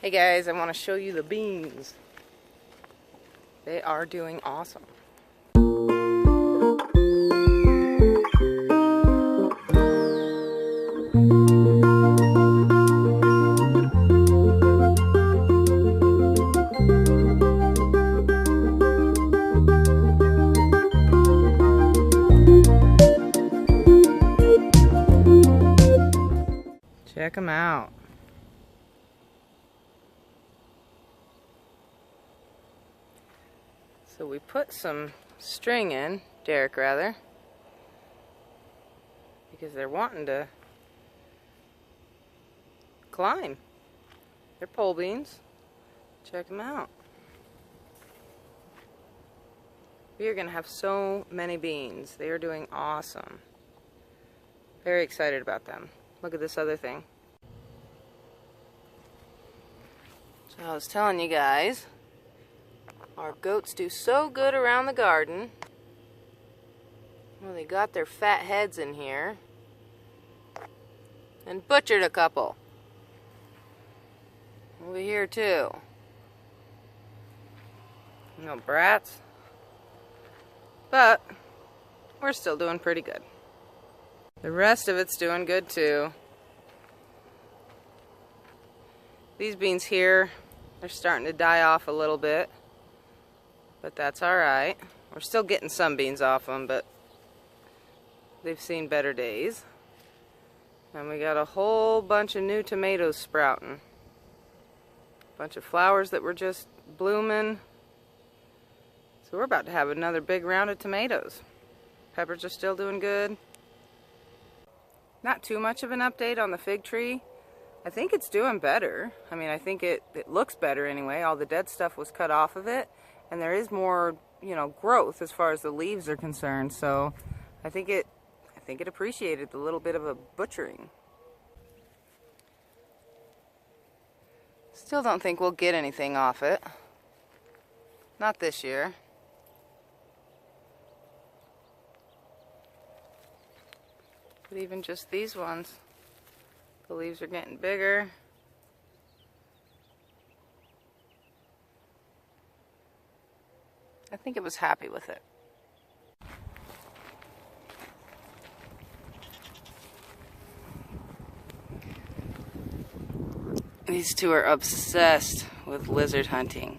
Hey guys, I want to show you the beans. They are doing awesome. Check them out. So we put some string in, Derek rather, because they're wanting to climb. They're pole beans. Check them out. We are going to have so many beans. They are doing awesome. Very excited about them. Look at this other thing. So I was telling you guys, our goats do so good around the garden. Well, they got their fat heads in here and butchered a couple. Over here too. No brats. But we're still doing pretty good. The rest of it's doing good too. These beans here, they're starting to die off a little bit. But that's alright. We're still getting some beans off them, but they've seen better days. And we got a whole bunch of new tomatoes sprouting. A bunch of flowers that were just blooming. So we're about to have another big round of tomatoes. Peppers are still doing good. Not too much of an update on the fig tree. I think it's doing better. I mean, I think it looks better anyway. All the dead stuff was cut off of it. And there is more, growth as far as the leaves are concerned. So I think it appreciated the little bit of a butchering. Still don't think we'll get anything off it. Not this year. But even just these ones, the leaves are getting bigger. I think it was happy with it. These two are obsessed with lizard hunting.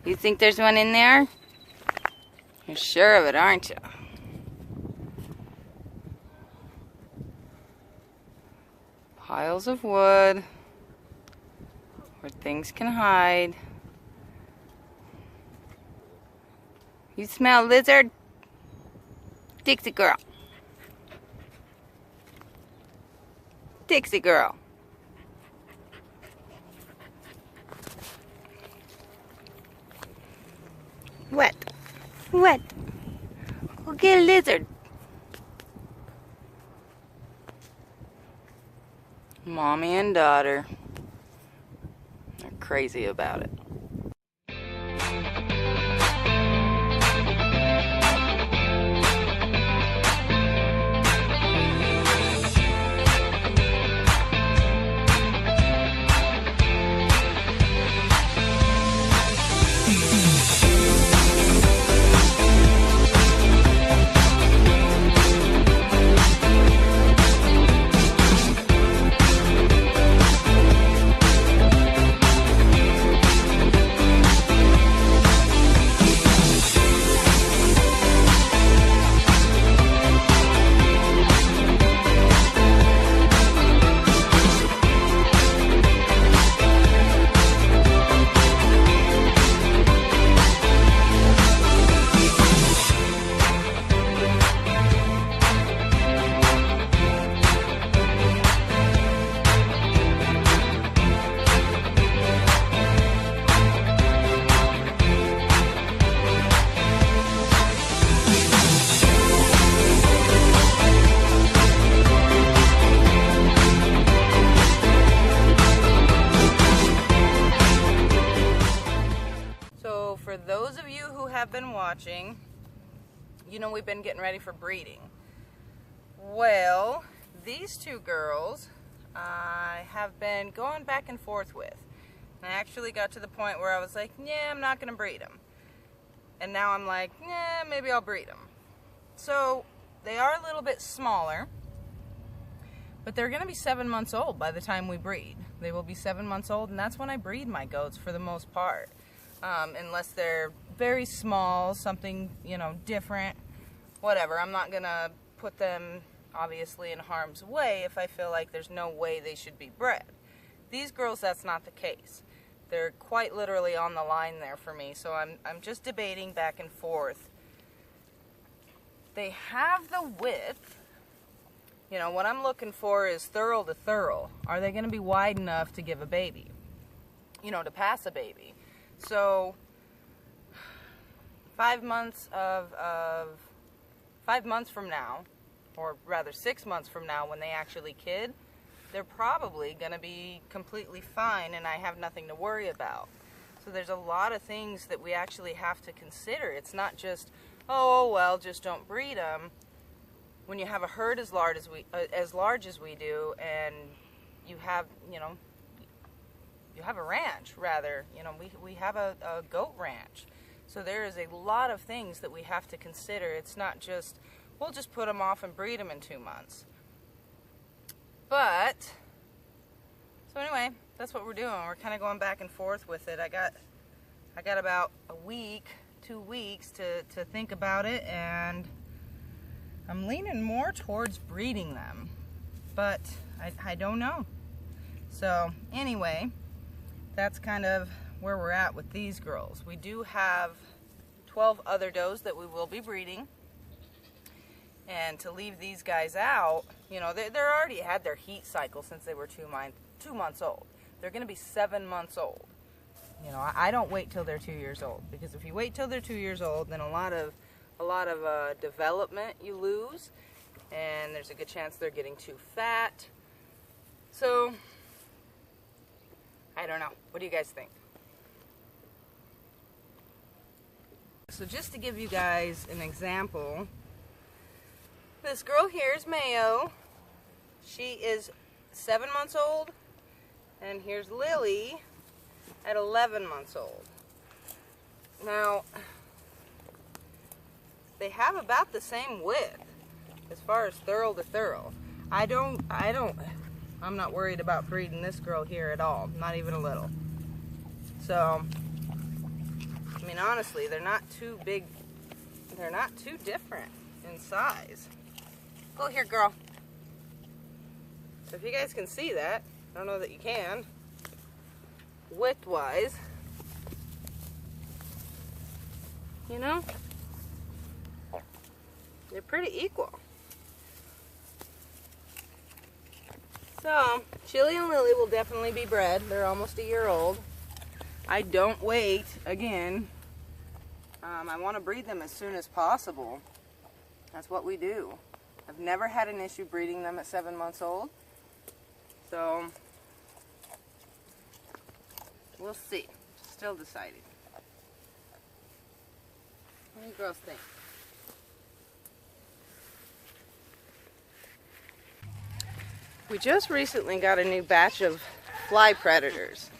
You think there's one in there? You're sure of it, aren't you? Piles of wood where things can hide. You smell lizard? Dixie girl. Dixie girl. Wet. Wet. Go get a lizard. Mommy and daughter are crazy about it. For those of you who have been watching, we've been getting ready for breeding. Well, these two girls I have been going back and forth with. I actually got to the point where I was like, yeah, I'm not going to breed them. And now I'm like, yeah, maybe I'll breed them. So they are a little bit smaller, but they're going to be 7 months old by the time we breed. They will be 7 months old, and that's when I breed my goats for the most part. Unless they're very small, something, you know, different, whatever. I'm not going to put them, obviously, in harm's way if I feel like there's no way they should be bred. These girls, that's not the case. They're quite literally on the line there for me, so I'm just debating back and forth. They have the width. You know, what I'm looking for is thorough to thorough. Are they going to be wide enough to give a baby? You know, to pass a baby. So, 5 months from now, or rather 6 months from now when they actually kid, they're probably going to be completely fine and I have nothing to worry about. So there's a lot of things that we actually have to consider. It's not just, oh, well, just don't breed them. When you have a herd as large as we do, and you have, you know, you have a ranch, rather, you know, we have a goat ranch. So there is a lot of things that we have to consider. It's not just, we'll just put them off and breed them in 2 months. But, so anyway, that's what we're doing. We're kind of going back and forth with it. I got about a week, 2 weeks to think about it, and I'm leaning more towards breeding them, but I don't know. So anyway, that's kind of where we're at with these girls. We do have 12 other does that we will be breeding. And to leave these guys out, you know, they're already had their heat cycle since they were 2 months old. They're going to be 7 months old. You know, I don't wait till they're 2 years old, because if you wait till they're 2 years old, then a lot of development you lose, and there's a good chance they're getting too fat. So, I don't know. What do you guys think? So just to give you guys an example, this girl here is Mayo. She is 7 months old, and here's Lily at 11 months old. Now, they have about the same width as far as thorough to thorough. I'm not worried about breeding this girl here at all, not even a little. So, I mean, honestly, they're not too big, they're not too different in size. Go here, girl. So if you guys can see that, I don't know that you can, width-wise, you know, they're pretty equal. So, Chili and Lily will definitely be bred. They're almost a year old. I don't wait, again. I want to breed them as soon as possible. That's what we do. I've never had an issue breeding them at 7 months old. So, we'll see. Still deciding. What do you girls think? We just recently got a new batch of fly predators.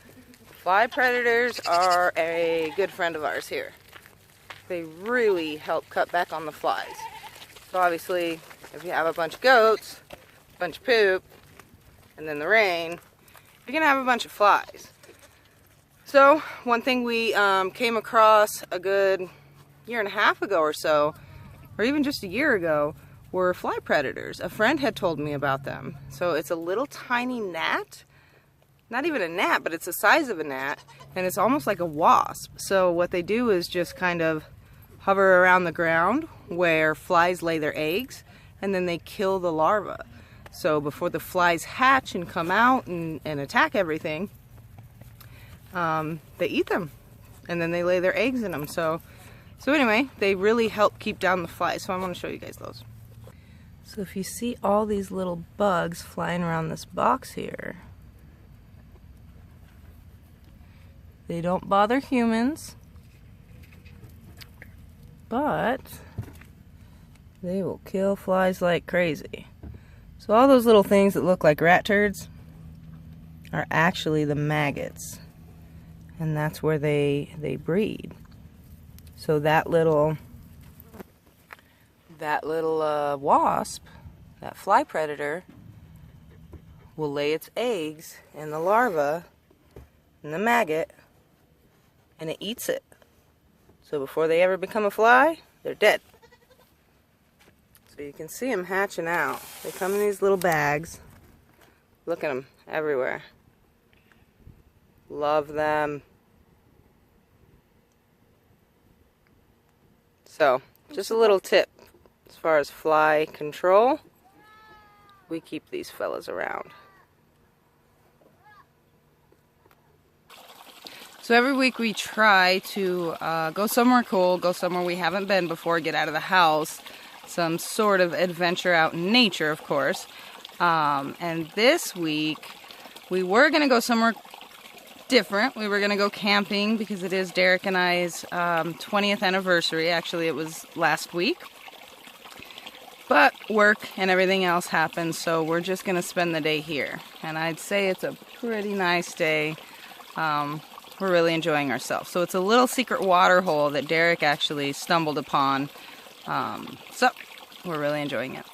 Fly predators are a good friend of ours here. They really help cut back on the flies. So obviously, if you have a bunch of goats, a bunch of poop, and then the rain, you're gonna have a bunch of flies. So one thing we came across a good year and a half ago or so, or even just a year ago, were fly predators. A friend had told me about them. So it's a little tiny gnat, not even a gnat, but it's the size of a gnat, and it's almost like a wasp. So what they do is just kind of hover around the ground where flies lay their eggs, and then they kill the larva. So before the flies hatch and come out and attack everything, they eat them, and then they lay their eggs in them. So anyway, they really help keep down the flies. So I want to show you guys those. So if you see all these little bugs flying around this box here, they don't bother humans, but they will kill flies like crazy. So all those little things that look like rat turds are actually the maggots. and that's where they breed. So that little wasp, that fly predator, will lay its eggs in the larva, in the maggot, and it eats it. So before they ever become a fly, they're dead. So you can see them hatching out. They come in these little bags. Look at them everywhere. Love them. So, just a little tip. As far as fly control, we keep these fellas around. So every week we try to go somewhere cool, go somewhere we haven't been before, get out of the house. Some sort of adventure out in nature, of course. And this week, we were going to go somewhere different. We were going to go camping because it is Derek and I's 20th anniversary. Actually, it was last week. But work and everything else happened, so we're just going to spend the day here. And I'd say it's a pretty nice day. We're really enjoying ourselves. So it's a little secret water hole that Derek actually stumbled upon. So we're really enjoying it.